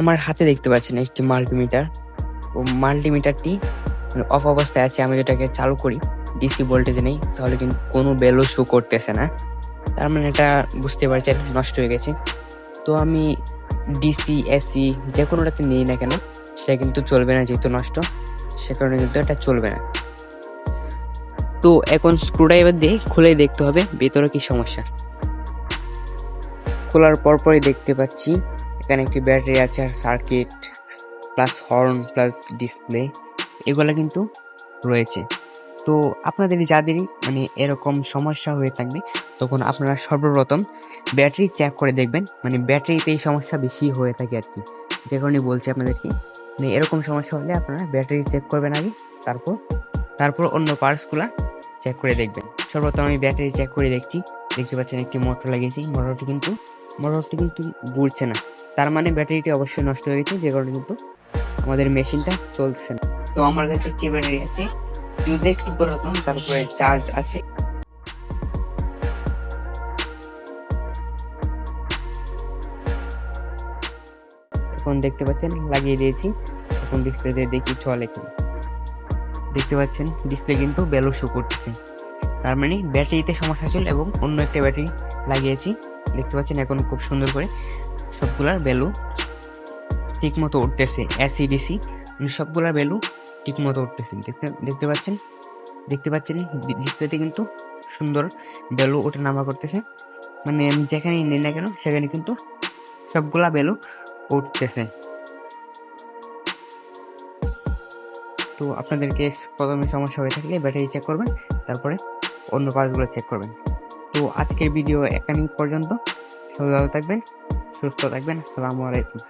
আমার হাতে দেখতে পাচ্ছেন একটি মাল্টিমিটার। ও মাল্টিমিটারটি অফ অবস্থায় আছে। আমি যেটাকে চালু করি, ডিসি ভোল্টেজে নেই, তাহলে কিন্তু কোনো ভ্যালু শো করতেছে না। তার মানে এটা বুঝতে পারছেন নষ্ট হয়ে গেছে। তো আমি ডিসি এসি যে কোনোটাতে নিই না কেন, সেটা কিন্তু চলবে না, যেহেতু নষ্ট, সে কারণে কিন্তু এটা চলবে না। তো এখন স্ক্রুড্রাইভার দিয়ে খুলে দেখতে হবে ভেতরে কি সমস্যা। খোলার পরপরই দেখতে পাচ্ছি এখানে একটি ব্যাটারি আছে, আর circuit plus horn plus display এগুলো কিন্তু রয়েছে। তো আপনাদের যাদেরই মানে এরকম সমস্যা হয়ে থাকবে, তখন আপনারা সর্বপ্রথম ব্যাটারি চেক করে দেখবেন। মানে ব্যাটারিতে এই সমস্যা বেশি হয়ে থাকে আর কি, যে কারণে বলছি আপনাদেরকে। মানে এরকম সমস্যা হলে আপনারা ব্যাটারি চেক করবেন আগে, তারপর তারপর অন্য পার্টসগুলো চেক করে দেখবেন। সর্বপ্রথম আমি ব্যাটারি চেক করে দেখছি। দেখতে পাচ্ছেন একটি মোটর লাগিয়েছি, মোটরটি কিন্তু ঘুরছে না। তার মানে ব্যাটারিটি অবশ্যই নষ্ট হয়ে গেছে, যে কারণে কিন্তু আমাদের মেশিনটা চলছে না। তো আমার কাছে একটি ব্যাটারি আছে, যদি একটু পুরাতন, তারপরে চার্জ আছে। এখন দেখতে পাচ্ছেন লাগিয়ে দিয়েছি। এখন ডিসপ্লে দিয়ে দেখি চলে কি। দেখতে পাচ্ছেন ডিসপ্লে কিন্তু ভ্যালু শো করতেছে, তার মানে ব্যাটারিতে সমস্যা ছিল এবং অন্য একটা ব্যাটারি লাগিয়েছি। দেখতে পাচ্ছেন এখন খুব সুন্দর করে সবগুলার ভ্যালু ঠিক মতো উঠতেছে। এসি ডিসি সবগুলার ভ্যালু ঠিক মতো উঠতেছে। দেখতে পাচ্ছেন ডিসপ্লেতে কিন্তু সুন্দর ভ্যালু ওঠা নামা করতেছে। মানে আমি যেখানেই নিই না কেন সেখানে কিন্তু সবগুলা ভ্যালু উঠতেছে। তো আপনাদেরকে প্রথমে সমস্যা হয়ে থাকলে ব্যাটারি চেক করবেন, তারপরে অন্য পার্টসগুলো চেক করবেন। তো আজকের ভিডিও এখানেই পর্যন্ত। সবাই ভালো থাকবেন, সুস্থ থাকবেন। আসসালামু আলাইকুম।